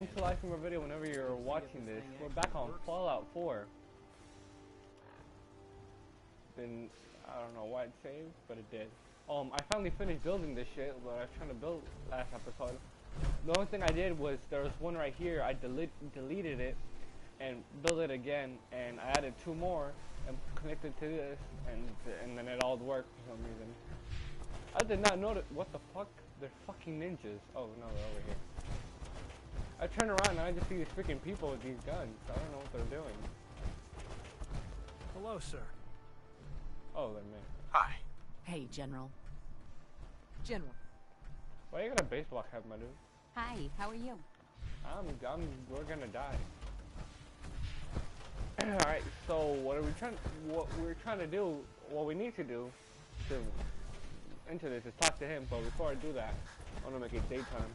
To like from our video whenever you're watching this. We're back on Fallout 4. Then I don't know why it saved, but it did. I finally finished building this shit, what I was trying to build last episode. The only thing I did was there was one right here. I deleted it and built it again, and I added two more and connected to this, and then it all worked for some reason. I did not know that. What the fuck? They're fucking ninjas. Oh no, they're over here. I turn around and I just see these freaking people with these guns. I don't know what they're doing. Hello, sir. Oh, they're me. Hi. Hey, General. General. Why you got a baseball cap, my dude? Hi, how are you? We're gonna die. Alright, so what we need to do to enter this is talk to him, but before I do that, I wanna make it daytime.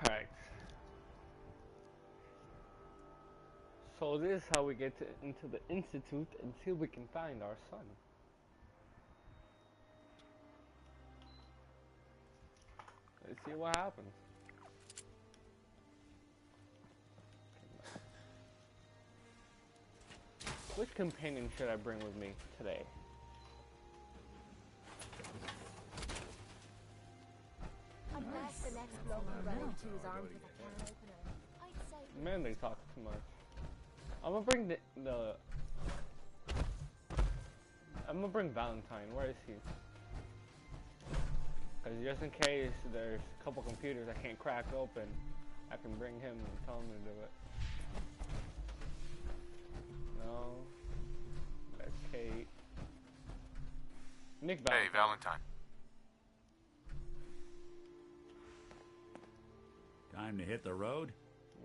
Alright. So this is how we get into the Institute until we can find our son. Let's see what happens. Which companion should I bring with me today? Unless the next bloke who ran into his arms with a can opener, I'd say... Man, they talk too much. I'm gonna bring I'm gonna bring Valentine. Where is he? Because just in case there's a couple computers I can't crack open, I can bring him and tell him to do it. No. That's Kate. Nick Valentine. Hey, Valentine. Time to hit the road?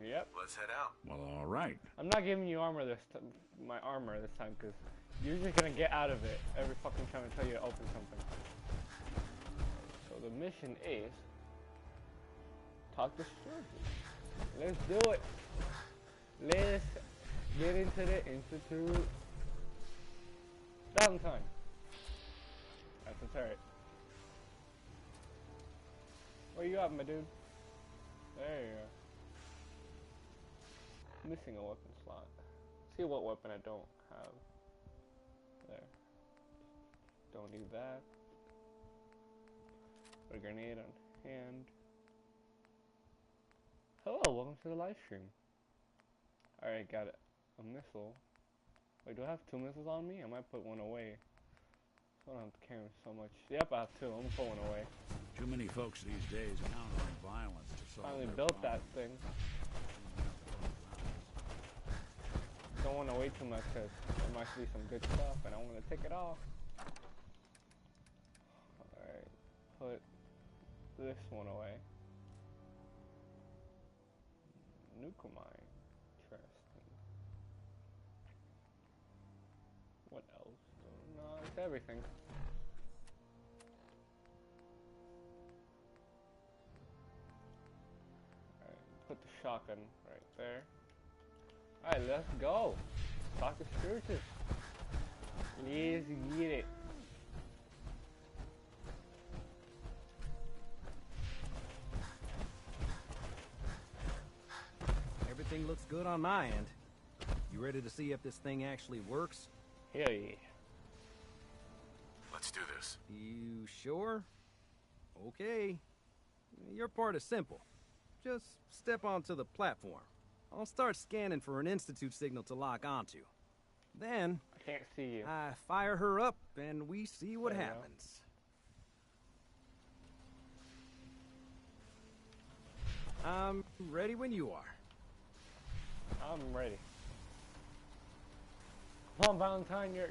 Yep. Let's head out. Well, all right. I'm not giving you my armor this time, because you're just gonna get out of it every fucking time I tell you to open something. So the mission is talk to Sturgis. Let's do it. Let's get into the Institute. Valentine. That's the turret. Where you at, my dude? There you are. Missing a weapon slot. See what weapon I don't have. There. Don't need that. Put a grenade on hand. Hello, welcome to the live stream. Alright, got it. A missile. Wait, do I have two missiles on me? I might put one away. So I don't have to carry so much. Yep, I have two. I'm gonna put one away. Too many folks these days count on violence to solve Finally their built that problems. thing. Don't want to wait too much because there might be some good stuff and I want to take it off. Alright, put this one away. Nucomine. Interesting. What else? No, it's everything. Alright, put the shotgun right there. Alright, let's go. Talk to Sturgis. Let's get it. Everything looks good on my end. You ready to see if this thing actually works? Hell yeah. Let's do this. You sure? Okay. Your part is simple. Just step onto the platform. I'll start scanning for an Institute signal to lock onto. Then, I can't see you. I fire her up and we see what There you go. happens. I'm ready when you are. I'm ready. Come on, Valentine, you're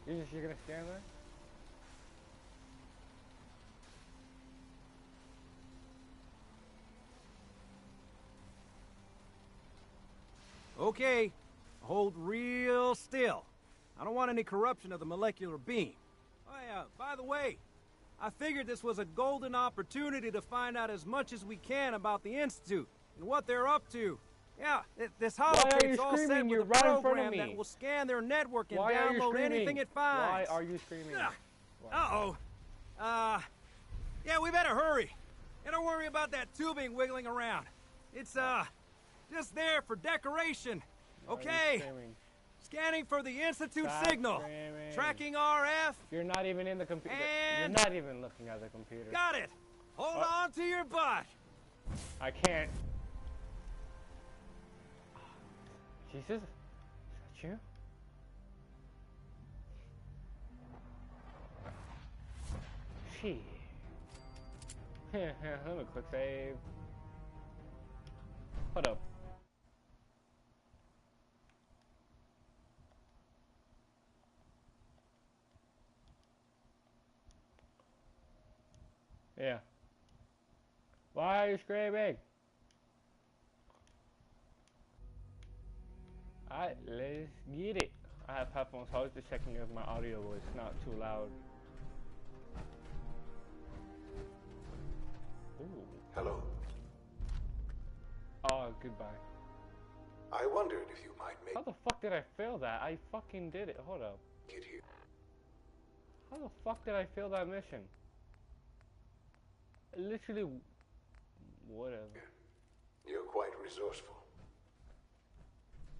gonna stand there? Okay, hold real still. I don't want any corruption of the molecular beam. Oh, by the way, I figured this was a golden opportunity to find out as much as we can about the Institute. and what they're up to. Yeah, this Why are you holotape's all set screaming? with You're a right in front of program me. that will scan their network and Why are you download screaming? anything it Why finds. are you screaming? Uh-oh. Yeah, we better hurry. And don't worry about that tubing wiggling around. It's, just there for decoration. Why are you Okay. screaming? Scanning for the Institute Stop signal. screaming. Tracking RF. You're not even in the computer. You're And- not even looking at the computer. Got it. Hold on to your butt. I can't. Jesus, is that you? Shit. Let me quick save. Hold up. Yeah. Why are you screaming? Alright, let's get it. I have headphones, so I was just checking if my audio was not too loud. Ooh. Hello. Oh, goodbye. I wondered if you might make How the fuck did I fail that? I fucking did it. Hold up. it here. How the fuck did I fail that mission? Literally, whatever. You're quite resourceful.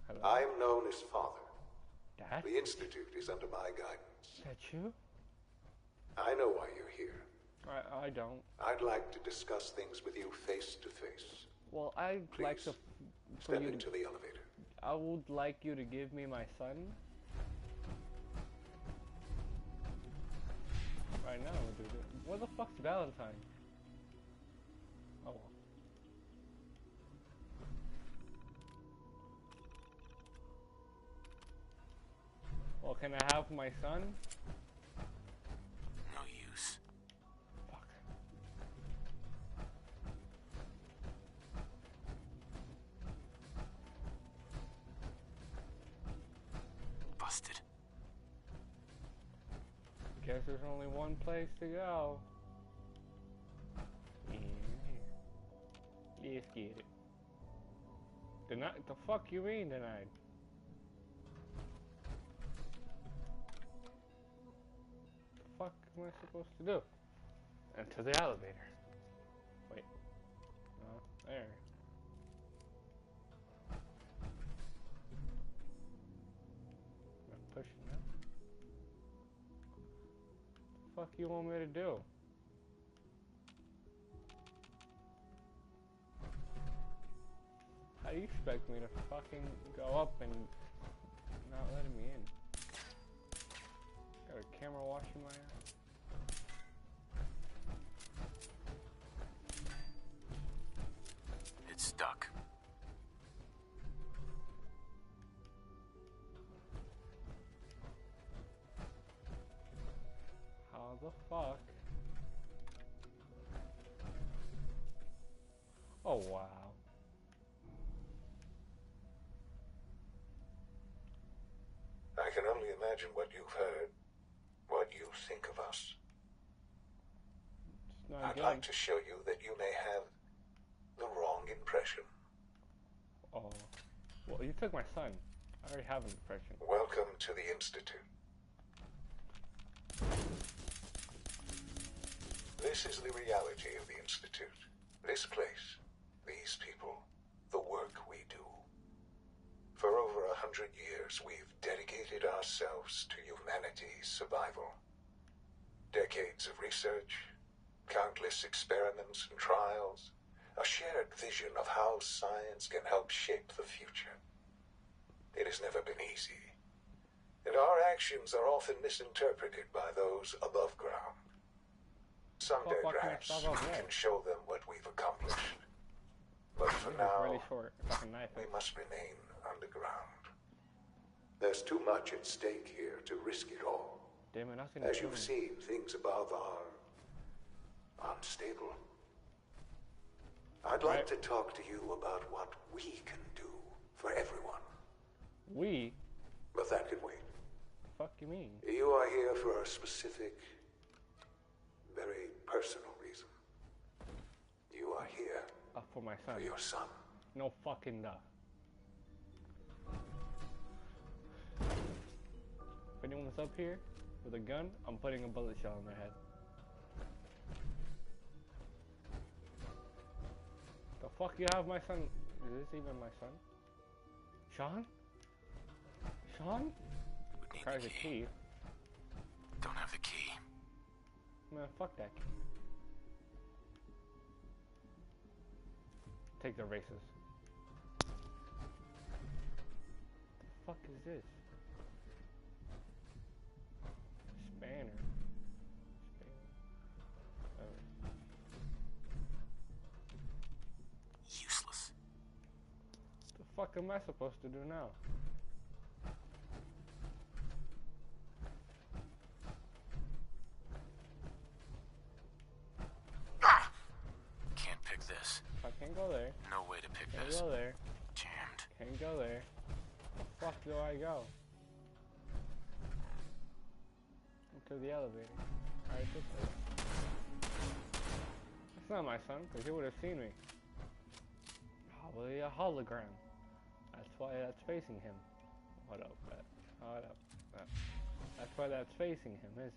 Hello? I'm known as Father. Dad? The Institute is under my guidance. Is that you? I know why you're here. I don't. I'd like to discuss things with you face to face. Well, I'd like to. Please, For step you into the elevator. I would like you to give me my son. Right now, dude. Where the fuck's Valentine? Oh. Well, can I have my son? No use. Fuck. Busted. Guess there's only one place to go. In here. Let's get it. Denied? The fuck you mean denied? The fuck am I supposed to do? Into the elevator. Wait. No, there. I'm pushing that. The fuck you want me to do? How do you expect me to fucking go up and not letting me in? Got a camera watching my ass. It's stuck. How the fuck? Oh wow. I can only imagine what you've heard, what you think of us. It's not I'd good. like to show you that you may have the wrong impression. Oh. Well, you took my son. I already have an impression. Welcome to the Institute. This is the reality of the Institute. This place, these people, the work we do. For over 100 years, we've dedicated ourselves to humanity's survival. Decades of research, countless experiments and trials, a shared vision of how science can help shape the future. It has never been easy, and our actions are often misinterpreted by those above ground. Someday, Fuck, perhaps, fuck, fuck, we fuck. can show them what we've accomplished. But for This is now, really short. Like a knife. we must remain underground. There's too much at stake here to risk it all. Damn it, I seen As it you've coming. seen, things above are unstable. I'd like Right. to talk to you about what we can do for everyone. We? But that can wait. The fuck you mean? You are here for a specific, very personal reason. You are here For my son. for your son. No fucking duh. If anyone's up here with a gun, I'm putting a bullet shell in their head. The fuck you have my son? Is this even my son? Sean? Sean? Would need Requires the a key. key. Don't have the key. Man, fuck that key. Take the races. The fuck is this? Spanner. Useless. The fuck am I supposed to do now? Can't pick this. I can't go there. No way to pick Can't this. go there. Jammed. Can't go there. The fuck do I go? Into the elevator. Alright, this way. That's not my son, because he would have seen me. Probably a hologram. That's why that's facing him. What up, Pat? What up? That's why that's facing him, isn't it?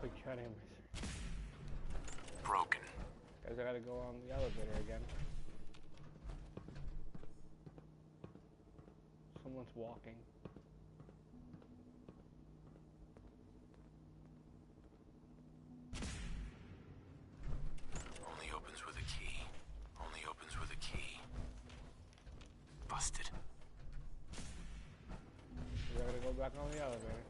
Quick chat in research. Broken. Guys, I gotta go on the elevator again. Someone's walking. Only opens with a key. Only opens with a key. Busted. We gotta go back on the elevator.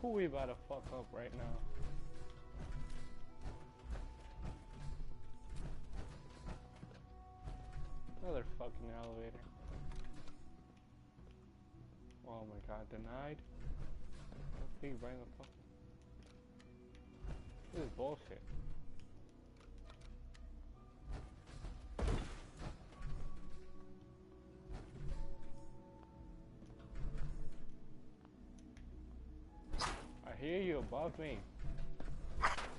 Who we about to fuck up right now? Another fucking elevator. Oh my god, denied? Be right in the fuck. This is bullshit. I hear you above me.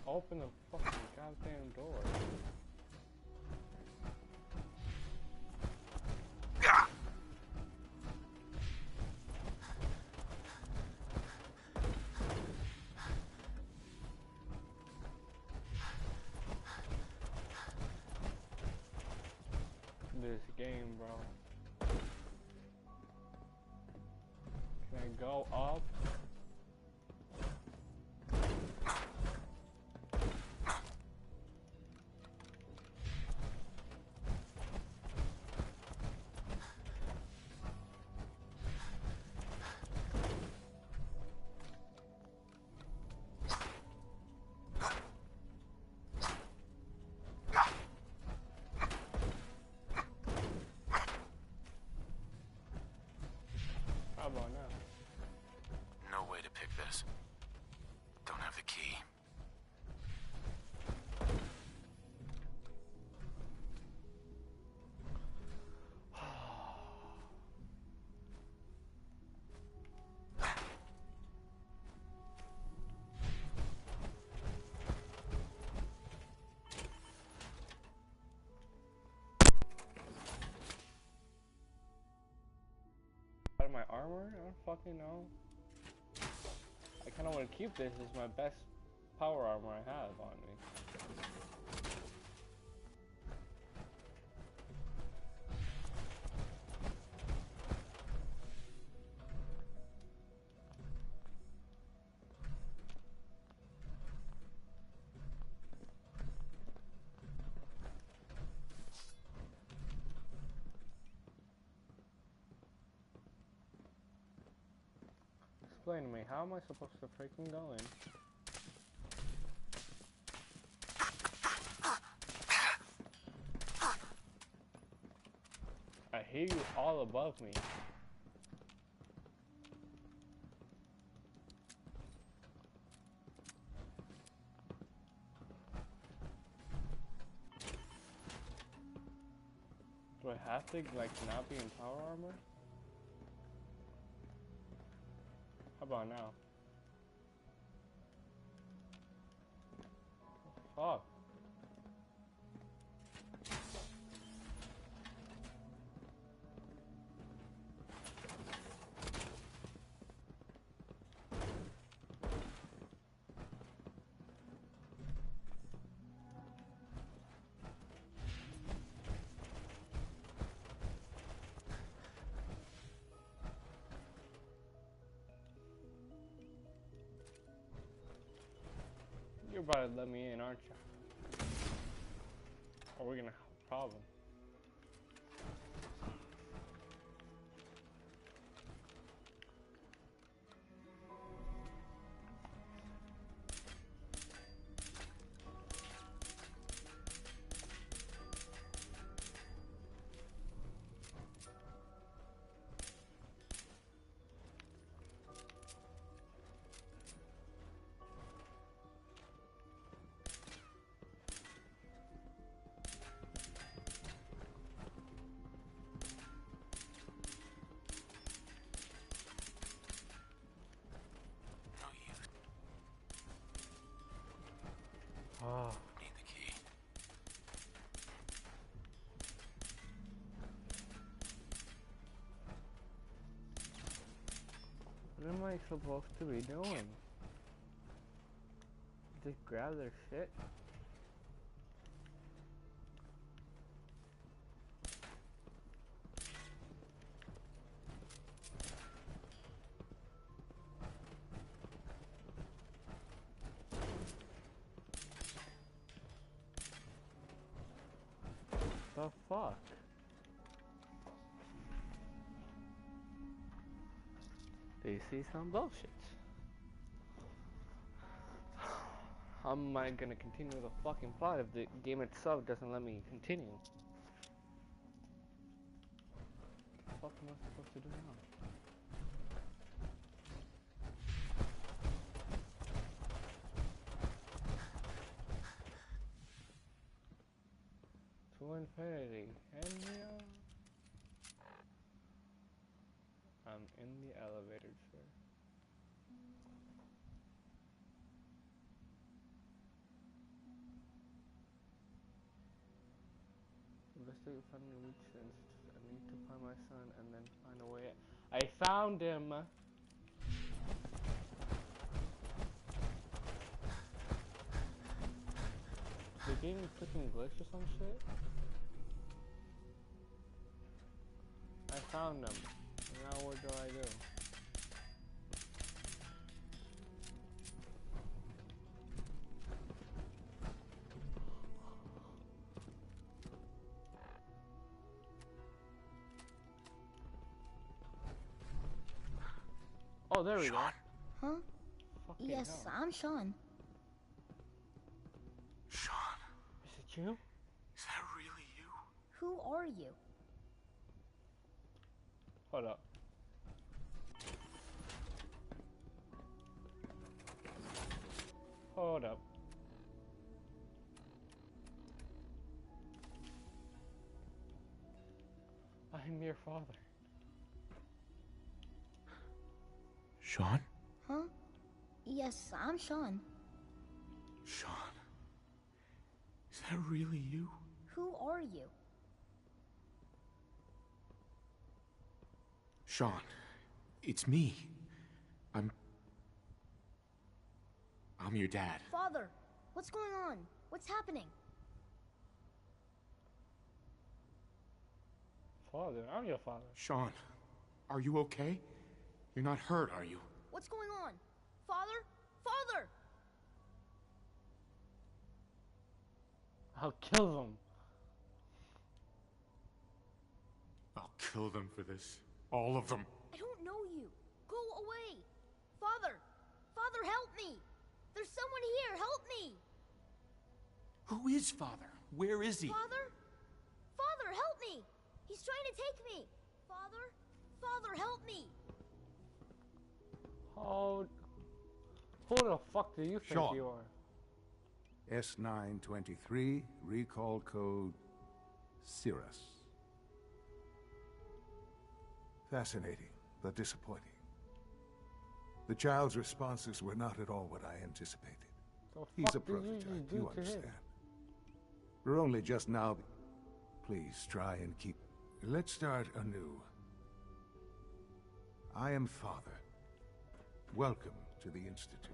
Open the fucking goddamn door. This game, bro. Can I go up? How about now? No way to pick this. Don't have the key. Out of my armor? I don't fucking know. I kinda wanna keep this as my best power armor I have on me. Explain to me, how am I supposed to freaking go in? I hear you all above me. Do I have to, like, not be in power armor? How about now? Fuck. You're about to let me in, aren't you? Or we're gonna have a problem. No use. Oh. Need the key. What am I supposed to be doing? Just grab their shit? The fuck? Do you see some bullshit? How am I gonna continue the fucking plot if the game itself doesn't let me continue? What the fuck am I supposed to do now? To infinity and beyond. I'm in the elevator, sir. Investigate, finally reach the institute. I need to find my son and then find a way. I found him! The game freaking glitch or some shit? I found him. Now what do I do? Oh, there we go. Huh? Fucking Yes, hell. I'm Sean. Sean, Is it you? is that really you? Who are you? Hold up. Hold up. I'm your father. Sean? Huh? Yes, I'm Sean. Sean, is that really you? Who are you? Sean, it's me. I'm your dad. Father, what's going on? What's happening? Father? I'm your father. Sean, are you okay? You're not hurt, are you? What's going on? Father? Father! I'll kill them. I'll kill them for this. All of them. I don't know you. Go away. Father! Father, help me! There's someone here. Help me! Who is Father? Where is he? Father? Father, help me! He's trying to take me! Father? Oh, who the fuck do you think Sean. you are? S923, recall code Cirrus. Fascinating, but disappointing. The child's responses were not at all what I anticipated. The He's a fuck did you prototype, just do you to him? understand. We're only just now... Please, try and keep... Let's start anew. I am Father. Welcome to the Institute.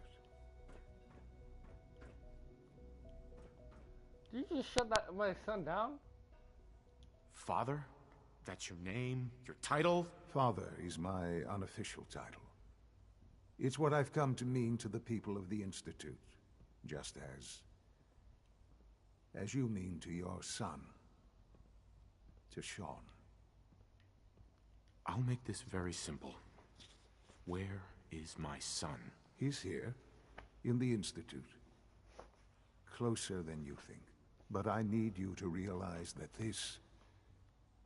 Did you just shut my son down? Father? That's your name? Your title? Father is my unofficial title. It's what I've come to mean to the people of the Institute, just as you mean to your son, to Sean. I'll make this very simple. Where is my son? He's here, in the Institute. Closer than you think. But I need you to realize that this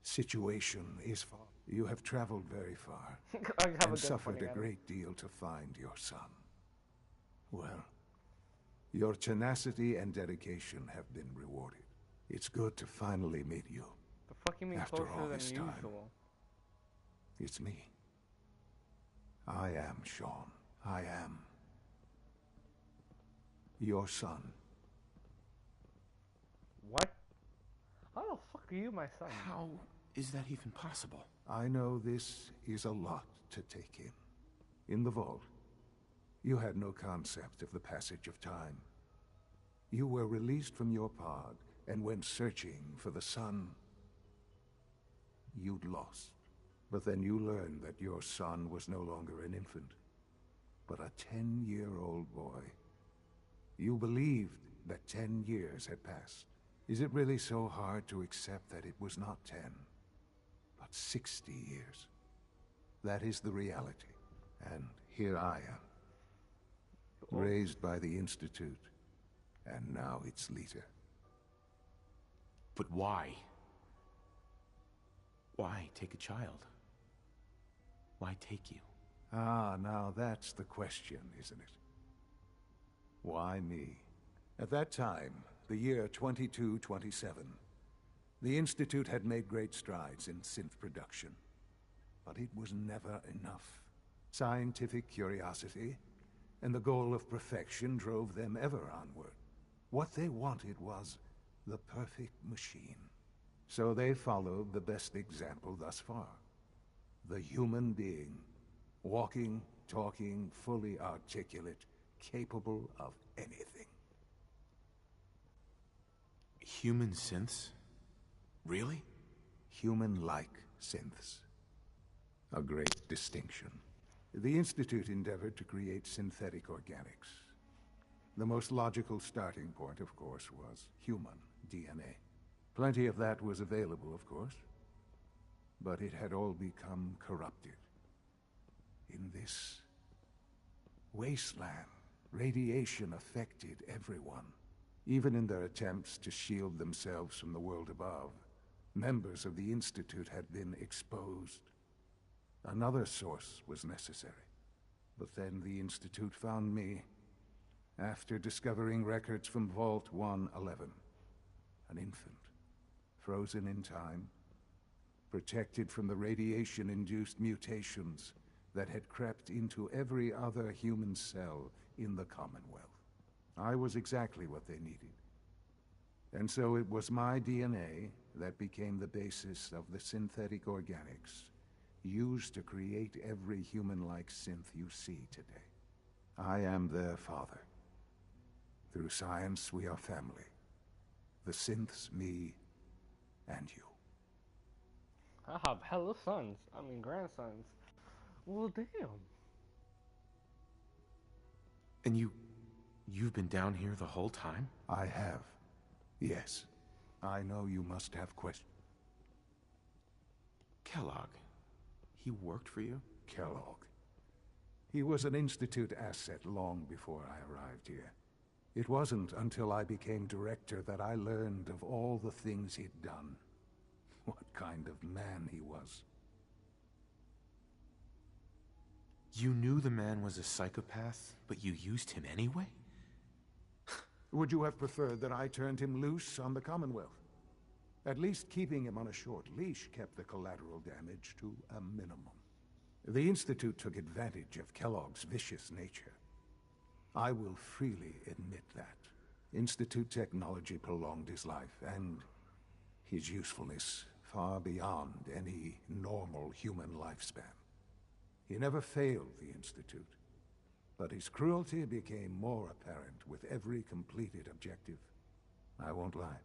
situation is far. You have traveled very far, I have and a suffered a great deal to find your son. Well, your tenacity and dedication have been rewarded. It's good to finally meet you. The fuck you mean After closer all than this time. usual? It's me. I am Sean. I am your son. What? How the fuck are you my son? How is that even possible? I know this is a lot to take in. In the vault, you had no concept of the passage of time. You were released from your pod and went searching for the son you'd lost. But then you learned that your son was no longer an infant, but a 10-year-old boy. You believed that 10 years had passed. Is it really so hard to accept that it was not 10, but 60 years? That is the reality. And here I am, raised by the Institute, and now its leader. But why? Why take a child? Why take you? Ah, now that's the question, isn't it? Why me? At that time, the year 2227, the Institute had made great strides in synth production. But it was never enough. Scientific curiosity and the goal of perfection drove them ever onward. What they wanted was the perfect machine. So they followed the best example thus far. The human being, walking, talking, fully articulate, capable of anything. Human synths? Really? Human-like synths. A great distinction. The Institute endeavored to create synthetic organics. The most logical starting point, of course, was human DNA. Plenty of that was available, of course. But it had all become corrupted. In this wasteland, radiation affected everyone. Even in their attempts to shield themselves from the world above, members of the Institute had been exposed. Another source was necessary. But then the Institute found me, after discovering records from Vault 111. An infant, frozen in time, protected from the radiation-induced mutations that had crept into every other human cell in the Commonwealth. I was exactly what they needed. And so it was my DNA that became the basis of the synthetic organics used to create every human-like synth you see today. I am their father. Through science, we are family. The synths, me, and you. I have hella sons. I mean grandsons. Well, damn. And you've been down here the whole time? I have. Yes. I know you must have questions. Kellogg, he worked for you? Kellogg. He was an Institute asset long before I arrived here. It wasn't until I became director that I learned of all the things he'd done. What kind of man he was. You knew the man was a psychopath, but you used him anyway? Would you have preferred that I turned him loose on the Commonwealth? At least keeping him on a short leash kept the collateral damage to a minimum. The Institute took advantage of Kellogg's vicious nature. I will freely admit that. Institute technology prolonged his life, and his usefulness far beyond any normal human lifespan. He never failed the Institute, but his cruelty became more apparent with every completed objective. I won't lie.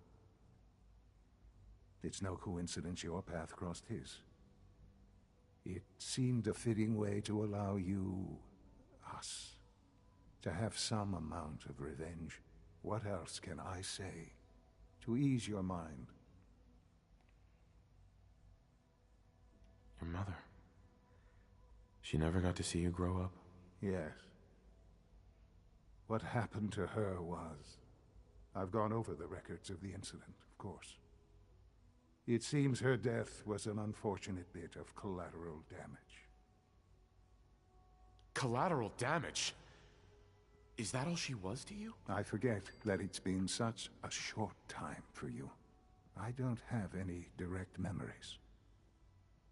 It's no coincidence your path crossed his. It seemed a fitting way to allow you, us, to have some amount of revenge. What else can I say to ease your mind? Your mother. She never got to see you grow up? Yes. What happened to her was... I've gone over the records of the incident, of course. It seems her death was an unfortunate bit of collateral damage. Collateral damage? Is that all she was to you? I forget that it's been such a short time for you. I don't have any direct memories.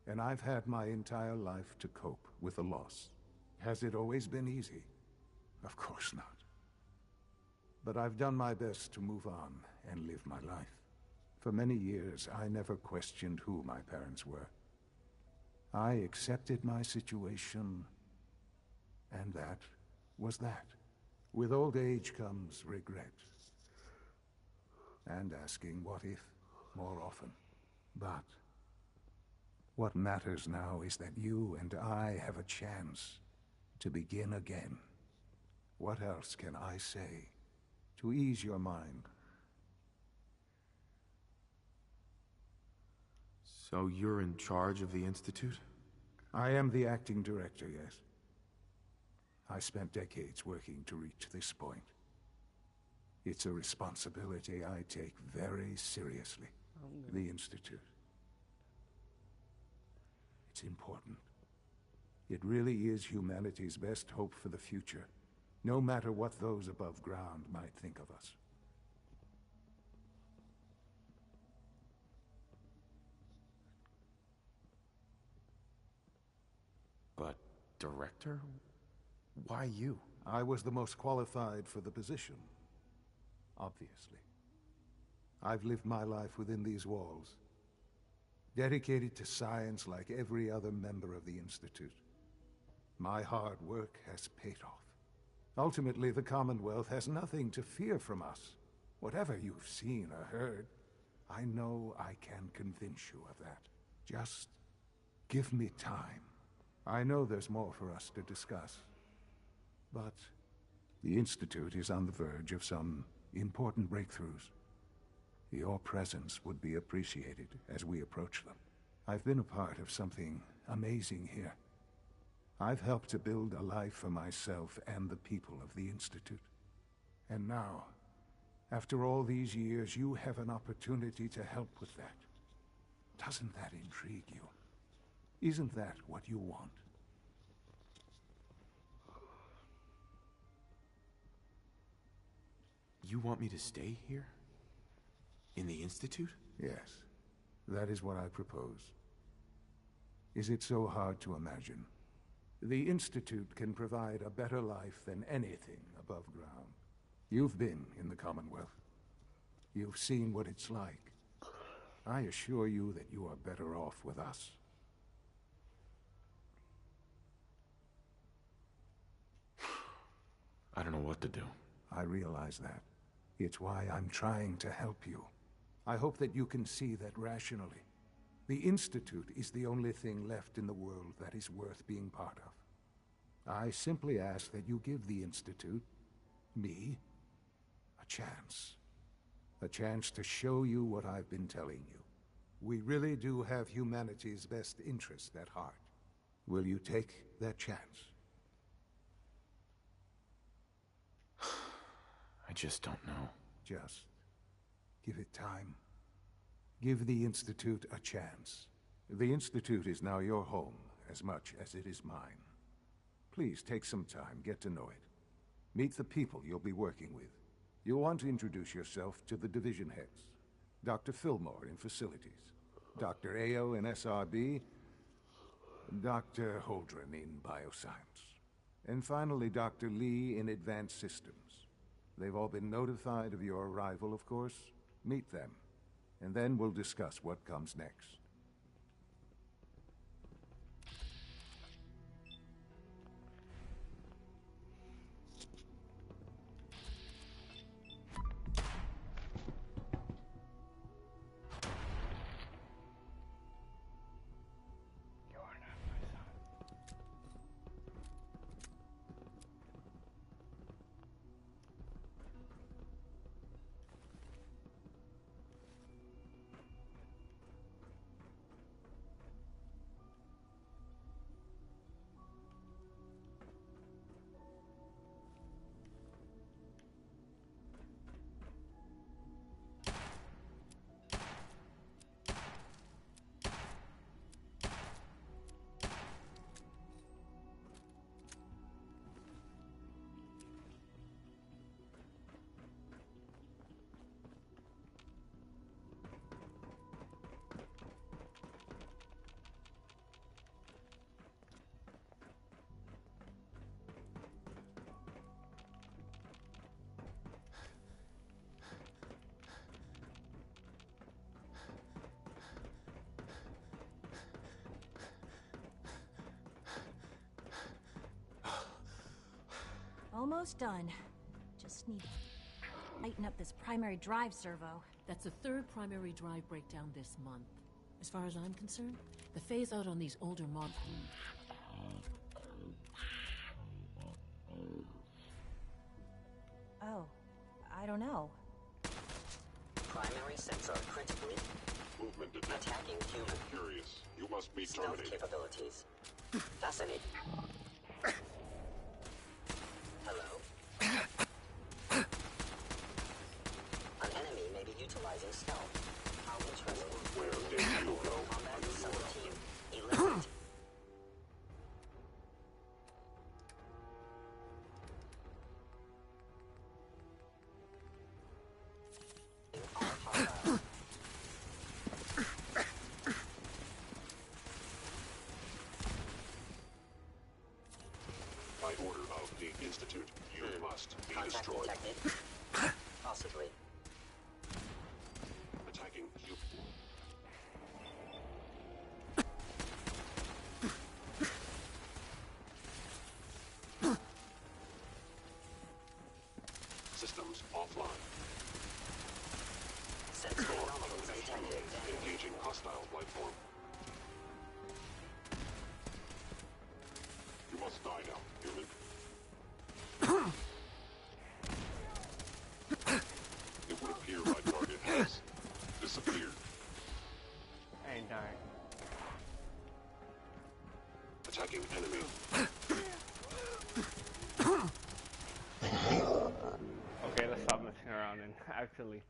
And I've had my entire life to cope with the loss. Has it always been easy? Of course not. But I've done my best to move on and live my life. For many years, I never questioned who my parents were. I accepted my situation, and that was that. With old age comes regret. And asking what if more often. But what matters now is that you and I have a chance to begin again. What else can I say to ease your mind? So you're in charge of the Institute? I am the acting director, yes. I spent decades working to reach this point. It's a responsibility I take very seriously. The Institute. It's important. It really is humanity's best hope for the future, no matter what those above ground might think of us. But, director? Why you? I was the most qualified for the position, obviously. I've lived my life within these walls, dedicated to science like every other member of the Institute. My hard work has paid off. Ultimately, the Commonwealth has nothing to fear from us. Whatever you've seen or heard, I know I can convince you of that. Just give me time. I know there's more for us to discuss. But the Institute is on the verge of some important breakthroughs. Your presence would be appreciated as we approach them. I've been a part of something amazing here. I've helped to build a life for myself and the people of the Institute. And now, after all these years, you have an opportunity to help with that. Doesn't that intrigue you? Isn't that what you want? You want me to stay here? In the Institute? Yes, that is what I propose. Is it so hard to imagine? The Institute can provide a better life than anything above ground. You've been in the Commonwealth. You've seen what it's like. I assure you that you are better off with us. I don't know what to do. I realize that. It's why I'm trying to help you. I hope that you can see that rationally. The Institute is the only thing left in the world that is worth being part of. I simply ask that you give the Institute, me, a chance. A chance to show you what I've been telling you. We really do have humanity's best interest at heart. Will you take that chance? I just don't know. Just give it time. Give the Institute a chance. The Institute is now your home as much as it is mine. Please take some time, get to know it. Meet the people you'll be working with. You'll want to introduce yourself to the division heads. Dr. Fillmore in facilities, Dr. Ayo in SRB, Dr. Holdren in bioscience, and finally Dr. Lee in advanced systems. They've all been notified of your arrival, of course. Meet them, and then we'll discuss what comes next. Almost done. Just need to tighten up this primary drive servo. That's the third primary drive breakdown this month. As far as I'm concerned, the phase out on these older models. Oh, I don't know. Primary sensor critically. Movement detected. Attacking human. Curious. You must be Stealth terminated. capabilities. Fascinating. Hello? An enemy may be utilizing stealth. How interesting. Where did you go? Combat subteam. Elicit. By order of the Institute, you must be Contact destroyed. detected. Possibly. Attacking you. Systems offline. Sensory anomalies detected. Engaging hostile life form. You must die now, human. It would appear my target has disappeared. I ain't dying. Attacking enemy. Okay, let's stop messing around and actually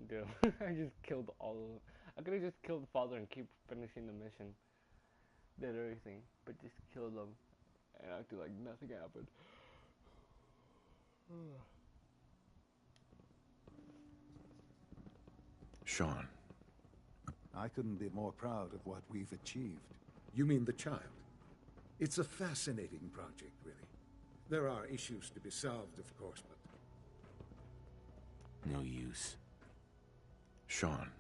do. I just killed all of them. I could have just killed the father and keep finishing the mission. Did everything, but just killed them and acted like nothing happened. Sean. I couldn't be more proud of what we've achieved. You mean the child? It's a fascinating project, really. There are issues to be solved, of course, but... No use. Sean,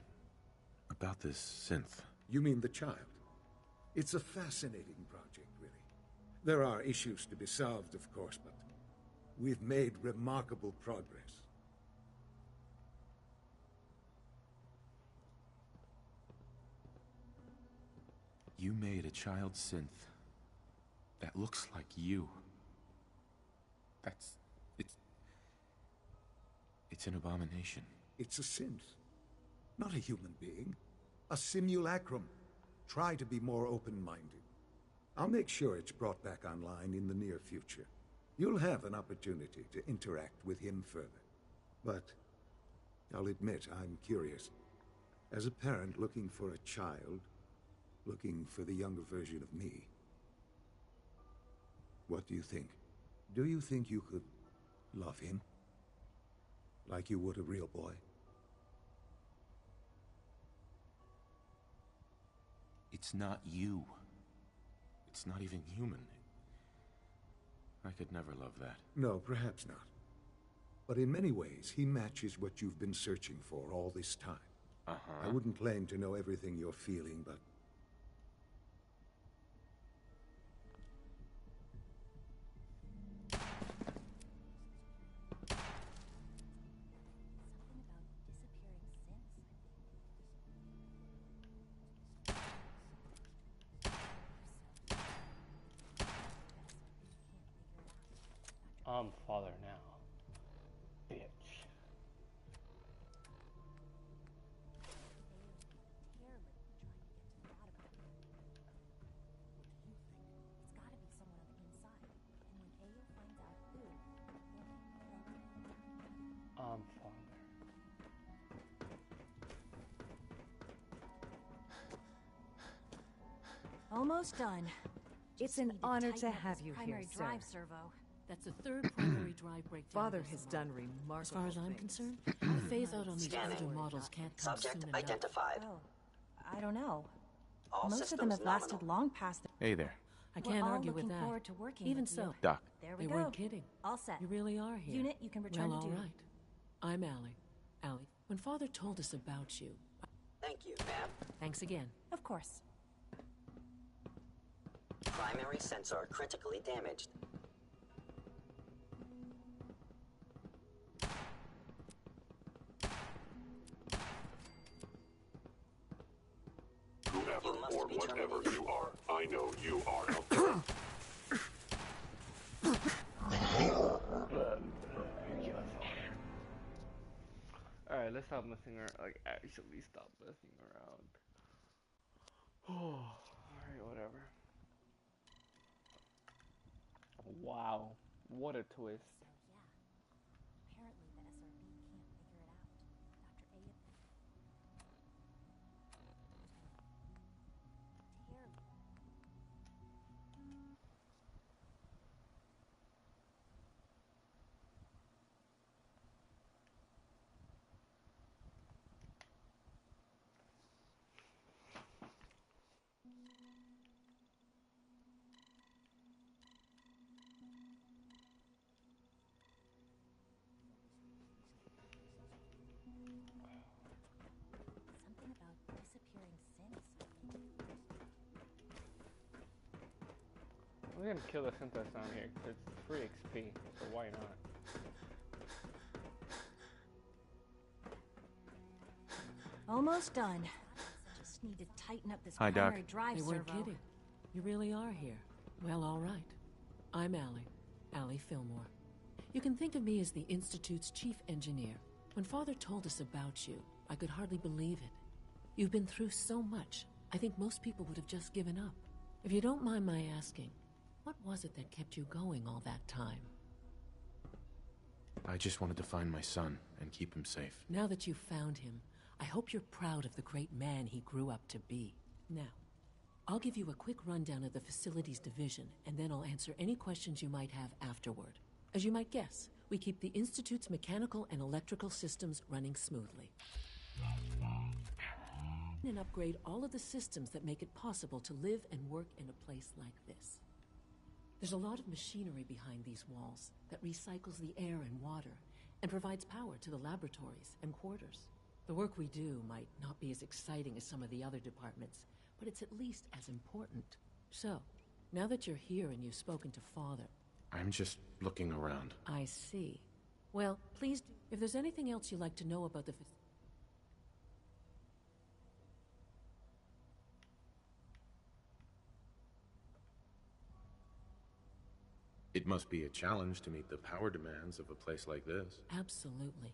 about this synth. You mean the child? It's a fascinating project, really. There are issues to be solved, of course, but we've made remarkable progress. You made a child synth that looks like you. It's an abomination. It's a synth, not a human being. A simulacrum. Try to be more open-minded. I'll make sure it's brought back online in the near future. You'll have an opportunity to interact with him further. But I'll admit I'm curious. As a parent looking for a child, looking for the younger version of me, what do you think? Do you think you could love him? Like you would a real boy? It's not you. It's not even human. I could never love that. No, perhaps not. But in many ways, he matches what you've been searching for all this time. I wouldn't claim to know everything you're feeling, but... I'm father now. Bitch. I'm father. Almost done. It's an honor to have you here, primary sir. drive servo. That's the third primary drive breakdown. Father this has month. done remarkable As far as I'm things. concerned, the phase out on these Scanning. older models can't come Subject soon enough. identified. Oh, I don't know. All Most of them systems have lasted nominal. long past the... Hey there. I We're can't all argue with looking that. forward to working Even with so, you. Doc. There we they go. weren't kidding. All set. You really are here. Unit, you can return well, to all duty. right. I'm Allie. Allie, when Father told us about you... Thank you, ma'am. Thanks again. Of course. Primary sensor critically damaged. Whoever You must or be whatever terminated. you are, I know you are out there. Alright, let's stop messing around. Like, actually stop messing around. Alright, whatever. Wow, what a twist. So, yeah. Apparently the SRB can't figure it out. Dr. A... Terrible. Something about disappearing synths, I think. We're gonna kill the synthos down here because it's free XP, so why not? Almost done. Just need to tighten up this Hi, Doc. primary drive They weren't servo. kidding. You really are here. Well, all right. I'm Allie. Allie Fillmore. You can think of me as the Institute's chief engineer. When Father told us about you, I could hardly believe it. You've been through so much, I think most people would have just given up. If you don't mind my asking, what was it that kept you going all that time? I just wanted to find my son and keep him safe. Now that you've found him, I hope you're proud of the great man he grew up to be. Now, I'll give you a quick rundown of the facilities division, and then I'll answer any questions you might have afterward. As you might guess, we keep the Institute's mechanical and electrical systems running smoothly. And upgrade all of the systems that make it possible to live and work in a place like this. There's a lot of machinery behind these walls that recycles the air and water and provides power to the laboratories and quarters. The work we do might not be as exciting as some of the other departments, but it's at least as important. So, now that you're here and you've spoken to Father... I'm just looking around. I see. Well, please, if there's anything else you'd like to know about the... It must be a challenge to meet the power demands of a place like this. Absolutely.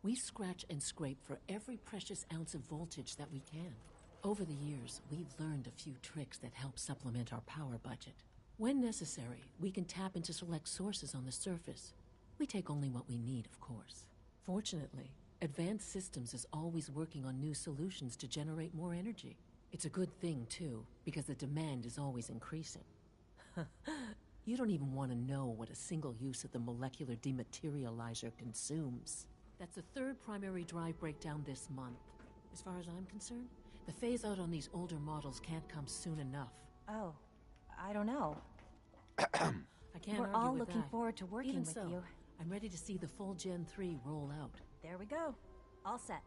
We scratch and scrape for every precious ounce of voltage that we can. Over the years, we've learned a few tricks that help supplement our power budget. When necessary, we can tap into select sources on the surface. We take only what we need, of course. Fortunately, Advanced Systems is always working on new solutions to generate more energy. It's a good thing, too, because the demand is always increasing. You don't even want to know what a single use of the molecular dematerializer consumes. That's the third primary drive breakdown this month. As far as I'm concerned, the phase-out on these older models can't come soon enough. Oh, I don't know. I can't We're argue all with looking that. forward to working Even with so, you. I'm ready to see the full Gen 3 roll out. There we go. All set.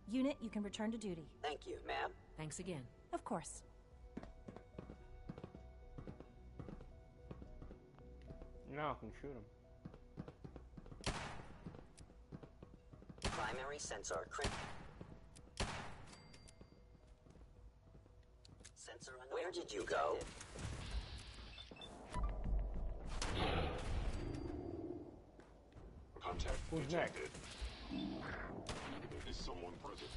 Unit, you can return to duty. Thank you, ma'am. Thanks again. Of course. Now I can shoot him. Primary sensor Sensor unlocked. Where did you go? Contact Who's detected. There is someone present.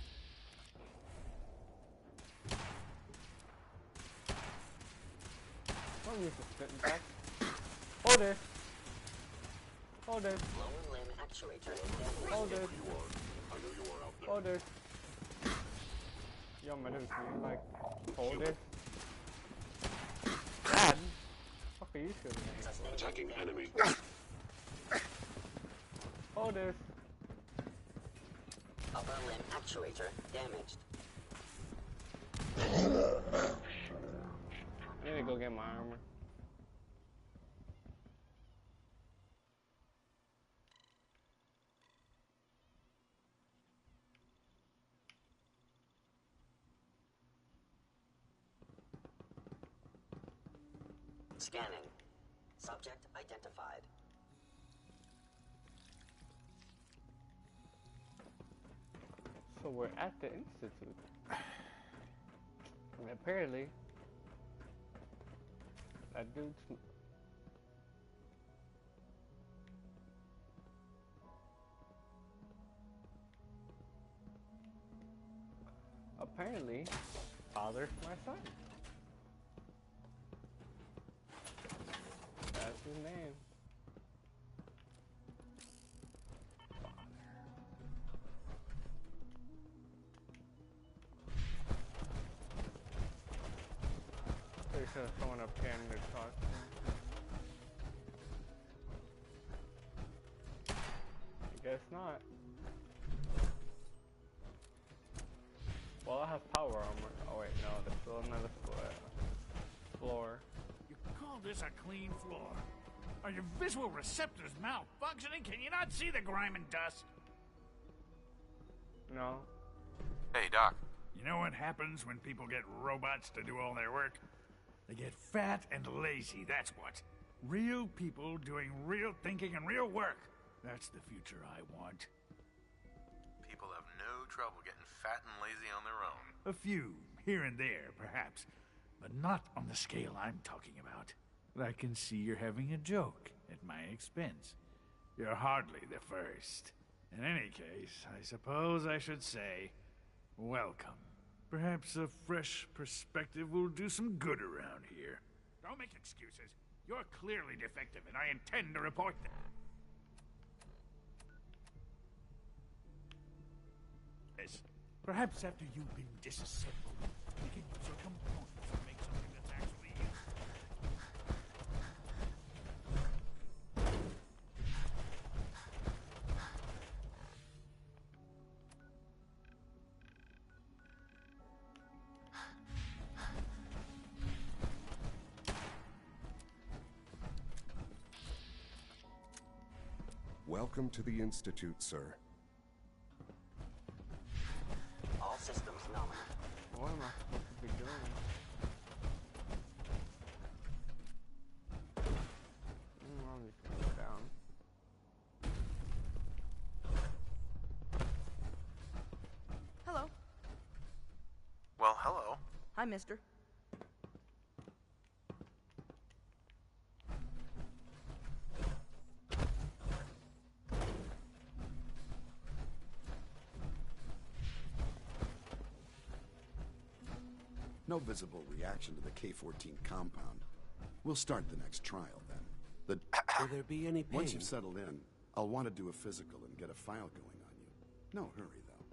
Don't use the spitting back. Hold it. Hold it. Lower limb actuator. Hold it. You are. I know you are out there. Hold it. Yo, man, this is like, hold it. God. Fuck are you shooting at? Attacking enemy. Hold it. Upper limb actuator damaged. I need to go get my armor. Scanning. Subject identified. So we're at the institute. And apparently, that dude's... Apparently, Father's my son. That's his name. Pretty sure there's someone up here and they're talking. I guess not. Well, I have power armor. Oh wait, no, there's still another floor. You call this a clean floor? Are your visual receptors malfunctioning? Can you not see the grime and dust? No. Hey, Doc. You know what happens when people get robots to do all their work? They get fat and lazy, that's what. Real people doing real thinking and real work. That's the future I want. People have no trouble getting fat and lazy on their own. A few, here and there, perhaps. But not on the scale I'm talking about. I can see you're having a joke at my expense. You're hardly the first. In any case, I suppose I should say, welcome. Perhaps a fresh perspective will do some good around here. Don't make excuses. You're clearly defective, and I intend to report that. Yes. Perhaps after you've been disassembled, we can use your components to make something that's actually useful. Welcome to the Institute, sir. All systems nominal. What am I supposed to be doing? I'm just gonna go down. Hello. Well, hello. Hi, mister. No visible reaction to the K-14 compound. We'll start the next trial then. Will there be any pain? Once you've settled in, I'll want to do a physical and get a file going on you. No hurry, though.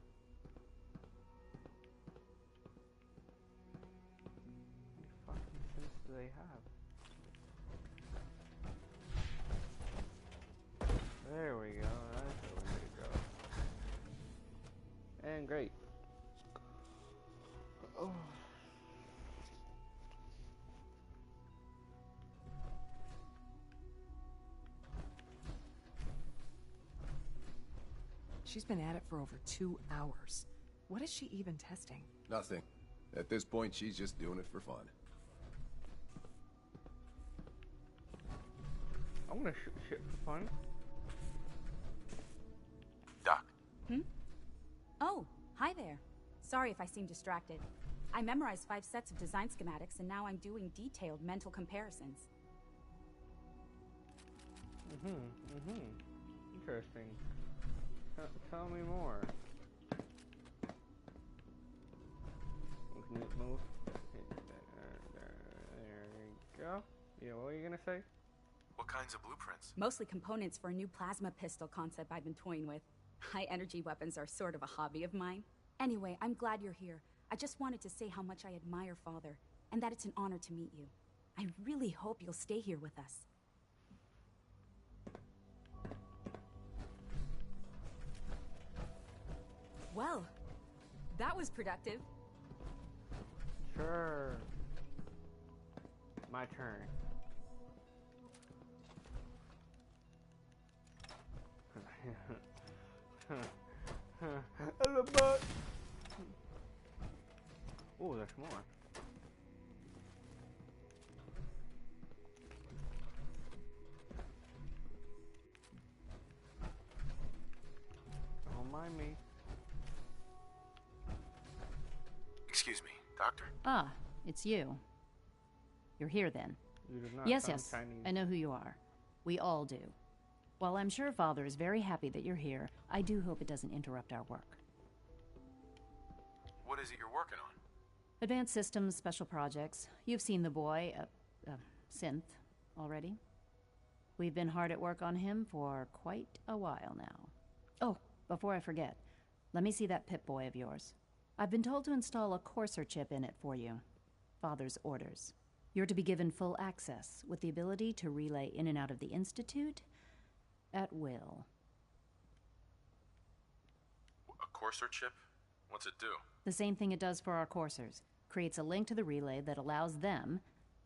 What fucking sense do they have? There we go. That's where we need to go. And great. Oh. She's been at it for over 2 hours. What is she even testing? Nothing. At this point, she's just doing it for fun. I'm gonna shoot shit for fun. Doc. Oh, hi there. Sorry if I seem distracted. I memorized 5 sets of design schematics, and now I'm doing detailed mental comparisons. Interesting. Tell me more. Can you move? There we go. Yeah, what were you gonna say? What kinds of blueprints? Mostly components for a new plasma pistol concept I've been toying with. High-energy weapons are sort of a hobby of mine. Anyway, I'm glad you're here. I just wanted to say how much I admire Father, and that it's an honor to meet you. I really hope you'll stay here with us. Well, that was productive. Sure. My turn. Oh, there's more. Don't mind me. Excuse me, Doctor? Ah, it's you. You're here then. You do not Yes, sound yes, Chinese. I know who you are. We all do. While I'm sure Father is very happy that you're here, I do hope it doesn't interrupt our work. What is it you're working on? Advanced systems, special projects. You've seen the boy, Synth, already. We've been hard at work on him for quite a while now. Oh, before I forget, let me see that Pip-Boy of yours. I've been told to install a Courser chip in it for you. Father's orders. You're to be given full access, with the ability to relay in and out of the Institute at will. A Courser chip? What's it do? The same thing it does for our coursers. Creates a link to the relay that allows them,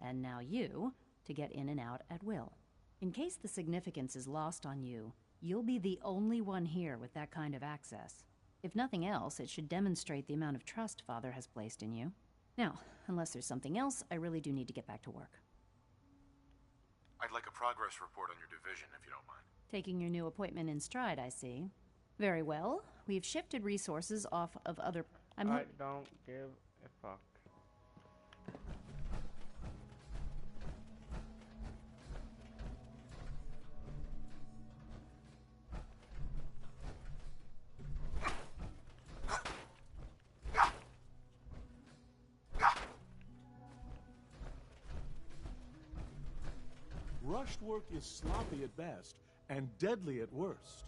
and now you, to get in and out at will. In case the significance is lost on you, you'll be the only one here with that kind of access. If nothing else, it should demonstrate the amount of trust Father has placed in you. Now, unless there's something else, I really do need to get back to work. I'd like a progress report on your division, if you don't mind. Taking your new appointment in stride, I see. Very well. We've shifted resources off of other... I don't give a fuck. Rushed work is sloppy at best and deadly at worst.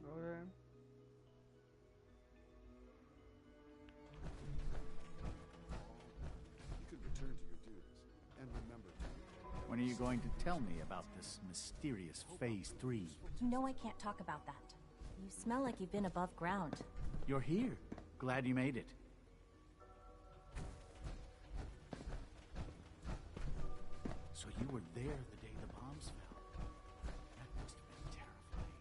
Okay. You could return to your duties and remember. When are you going to tell me about this mysterious Phase 3? You know I can't talk about that. You smell like you've been above ground. You're here. Glad you made it. So you were there the day the bombs fell. That must have been terrifying.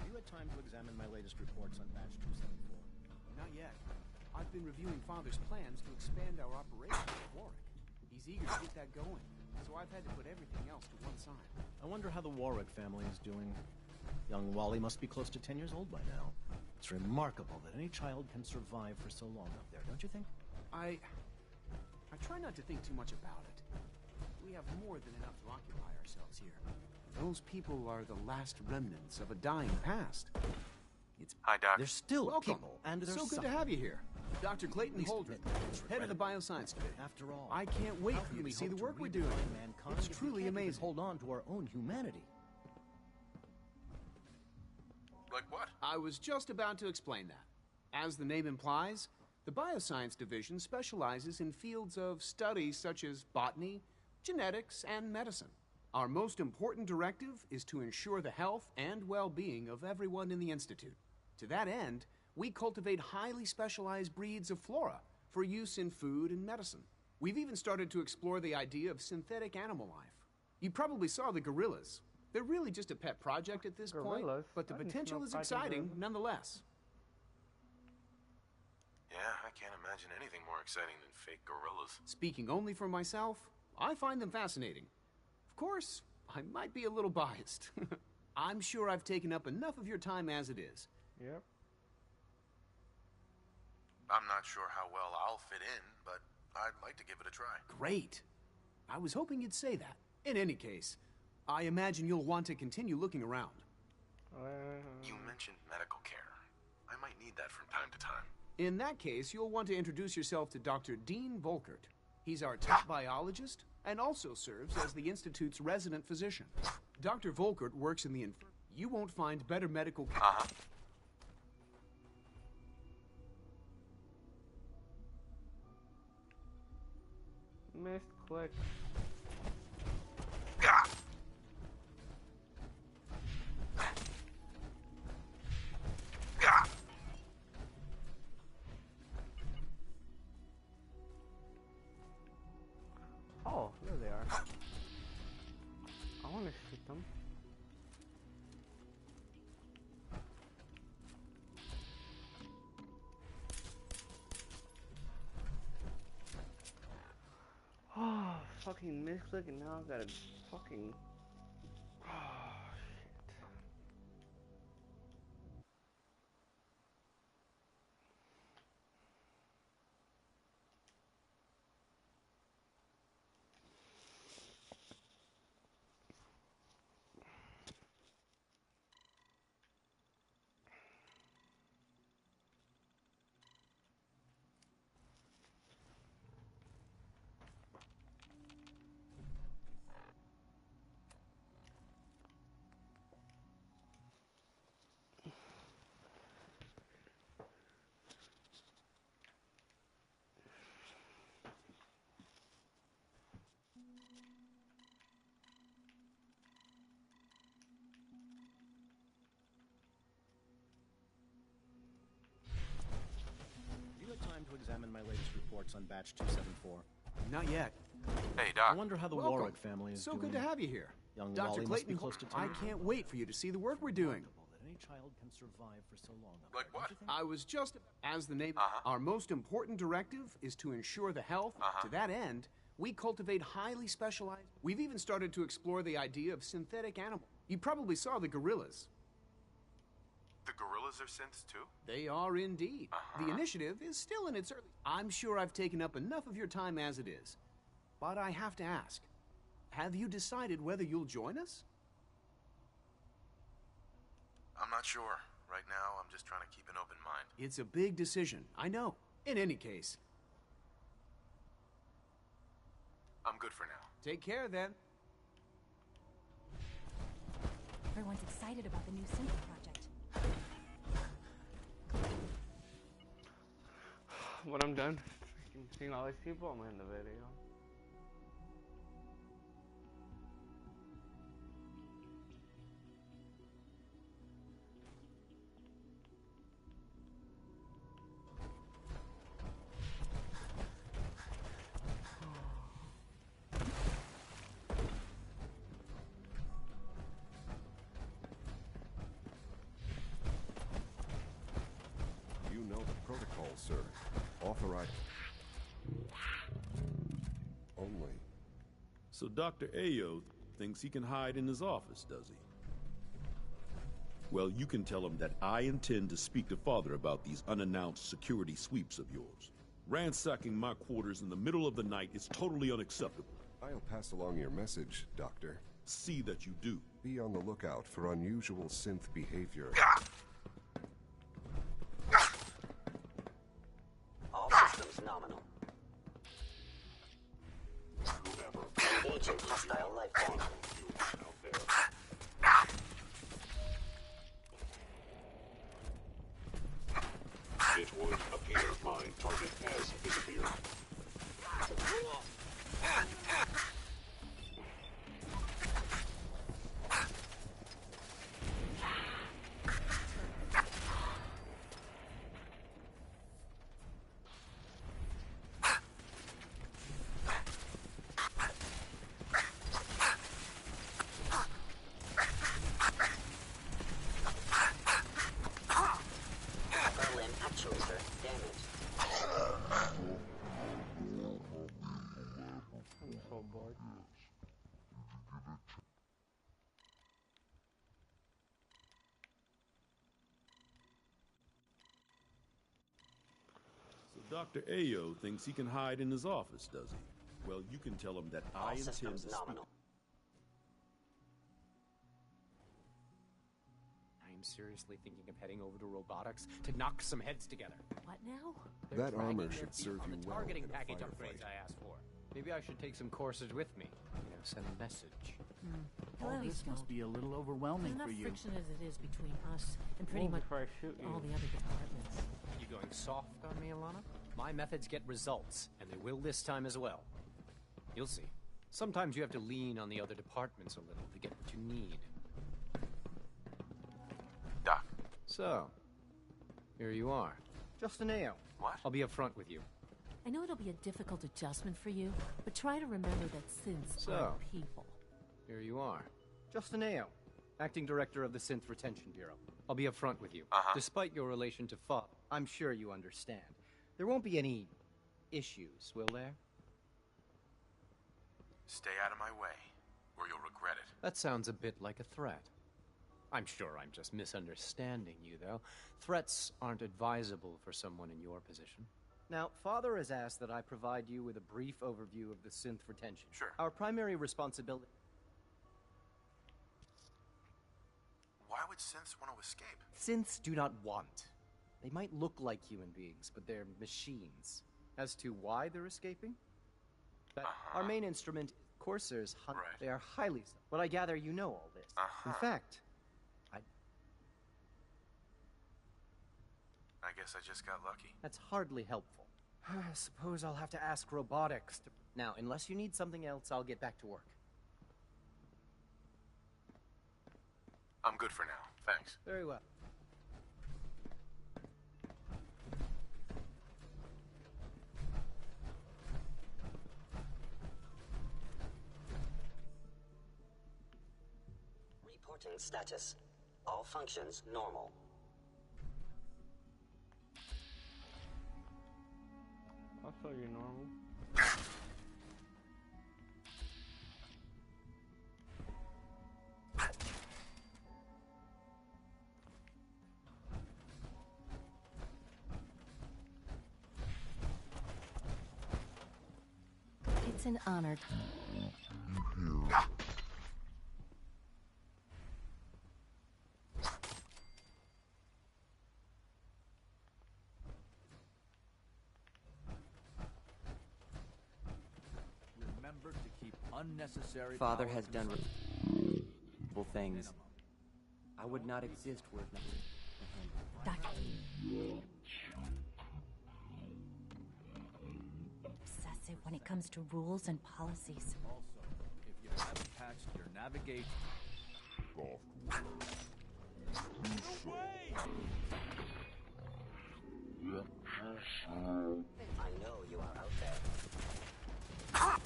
You had time to examine my latest reports on Batch 274? Not yet. I've been reviewing Father's plans to expand our operations at Warwick. He's eager to get that going, so I've had to put everything else to one side. I wonder how the Warwick family is doing. Young Wally must be close to 10 years old by now. It's remarkable that any child can survive for so long up there, don't you think? I try not to think too much about it. We have more than enough to occupy ourselves here. Those people are the last remnants of a dying past. Hi, Doc. There's still Welcome. people, and there's so good to have you here. Dr. Clayton Holdren, head of the Bioscience Division. After all, I can't wait for you to see the work we're doing. It's truly amazing. Hold on to our own humanity. Like what? I was just about to explain that. As the name implies, the Bioscience Division specializes in fields of study such as botany, genetics, and medicine. Our most important directive is to ensure the health and well-being of everyone in the Institute. To that end, we cultivate highly specialized breeds of flora for use in food and medicine. We've even started to explore the idea of synthetic animal life. You probably saw the gorillas. They're really just a pet project at this point, but the potential is exciting nonetheless. Yeah, I can't imagine anything more exciting than fake gorillas. Speaking only for myself, I find them fascinating. Of course, I might be a little biased. I'm sure I've taken up enough of your time as it is. Yep. I'm not sure how well I'll fit in, but I'd like to give it a try. Great. I was hoping you'd say that. In any case, I imagine you'll want to continue looking around. You mentioned medical care. I might need that from time to time. In that case, you'll want to introduce yourself to Dr. Dean Volkert. He's our top biologist and also serves as the Institute's resident physician. Dr. Volkert works in the You won't find better medical care. Missed click. Oh, there they are. I want to shoot them. Oh, fucking misclick, and now I've got to fucking. Oh, shit. Time to examine my latest reports on batch 274. Not yet. Hey, Doc. I wonder how the Welcome. Warwick family is so doing. Good to have you here. Young Dr. Wally must be Clayton, close to I 10. can't wait for you to see the work we're doing. That any child can survive for so long. Like what? I was just, as the name, our most important directive is to ensure the health. To that end, we cultivate highly specialized. We've even started to explore the idea of synthetic animals. You probably saw the gorillas. The gorillas are synths too? They are indeed. The initiative is still in its early. I'm sure I've taken up enough of your time as it is. But I have to ask, have you decided whether you'll join us? I'm not sure. Right now, I'm just trying to keep an open mind. It's a big decision, I know. In any case, I'm good for now. Take care then. Everyone's excited about the new synth project. When I'm done seeing all these people, I'm gonna end the video. You know the protocol, sir. Authorized. Only. So Dr. Ayo thinks he can hide in his office, does he? Well, you can tell him that I intend to speak to Father about these unannounced security sweeps of yours. Ransacking my quarters in the middle of the night is totally unacceptable. I'll pass along your message, Doctor. See that you do. Be on the lookout for unusual synth behavior. nominal. Engaging hostile life form. It would appear my target has disappeared. Dr. Ayo thinks he can hide in his office, does he? Well, you can tell him that I intend to speak. I'm seriously thinking of heading over to robotics to knock some heads together. What now? They're That armor dragging should their serve feet on you the well targeting in a package firefight. upgrades I asked for. Maybe I should take some courses with me. You know, send a message. Hello, All this must be a little overwhelming There's for enough you. friction as it is between us and pretty Move much before I shoot you. all the other departments. You going soft on me, Alana? My methods get results, and they will this time as well. You'll see. Sometimes you have to lean on the other departments a little to get what you need. Doc. So, here you are. Justin Ayo. What? I'll be up front with you. I know it'll be a difficult adjustment for you, but try to remember that synths So. are people. Here you are. Justin Ayo, Acting Director of the Synth Retention Bureau. I'll be up front with you. Despite your relation to Father, I'm sure you understand. There won't be any issues, will there? Stay out of my way, or you'll regret it. That sounds a bit like a threat. I'm sure I'm just misunderstanding you, though. Threats aren't advisable for someone in your position. Now, Father has asked that I provide you with a brief overview of the synth retention. Sure. Our primary responsibility... Why would synths want to escape? Synths do not want. They might look like human beings, but they're machines. As to why they're escaping? Our main instrument, Corsairs, hunt. Right. They are highly... But I gather you know all this. In fact, I guess I just got lucky. that's hardly helpful. I suppose I'll have to ask robotics to... Now, unless you need something else, I'll get back to work. I'm good for now. Thanks. Very well. Reporting status. All functions normal. I'll show you normal. It's an honor. Remember to keep unnecessary Father power has to done some- things. I would not exist were it not for him. Obsessive when it comes to rules and policies. Also, if you haven't patched your navigation... I know you are out there.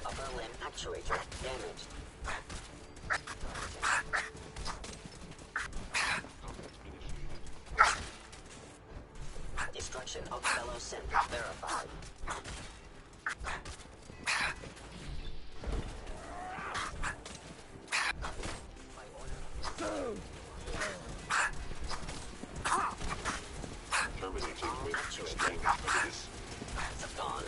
Upper limb actuator damaged. Destruction of fellow synth verified. Terminating with strength of this. Gone.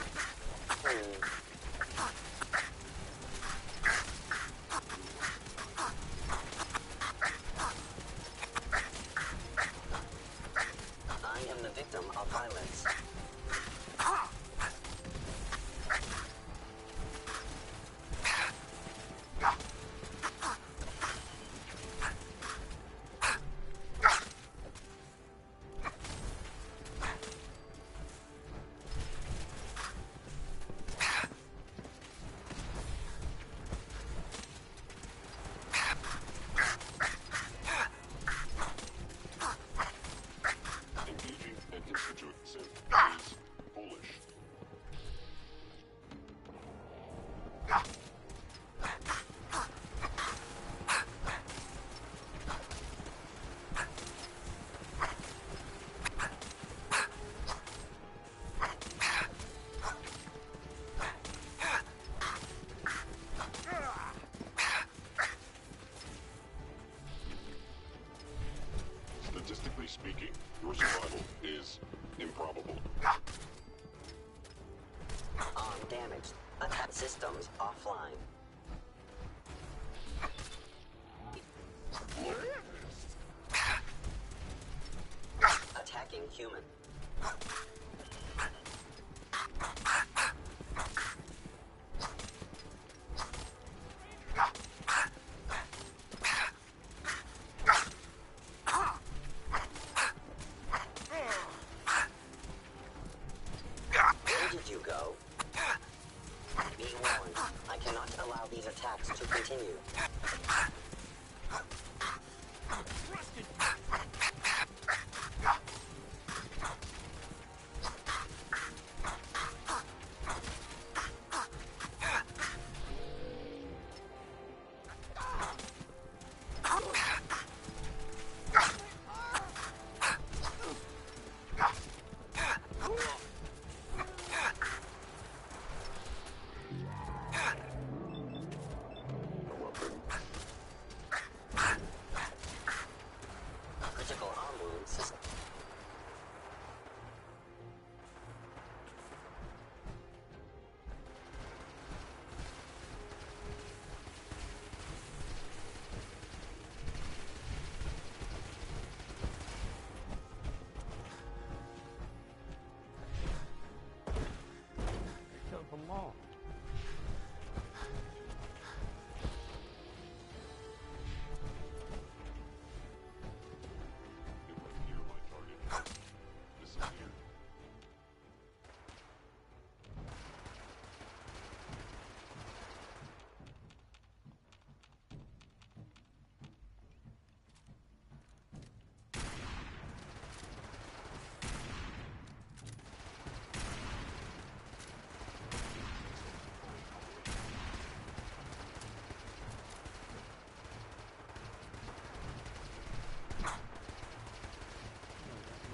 Attack systems offline. Attacking human. Where did you go? Be warned, I cannot allow these attacks to continue. Critical arm wound system. Kill them all.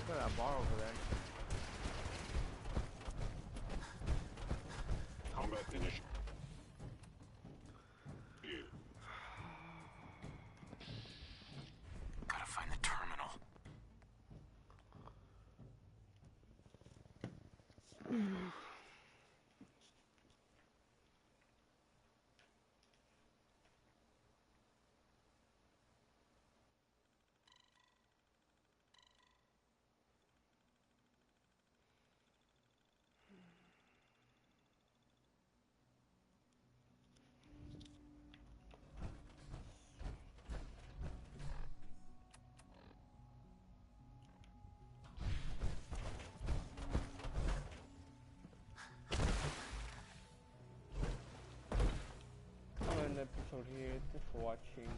Look at that bar over there. Combat initial. Here. Gotta find the terminal. I'll end the episode here. Thanks for watching.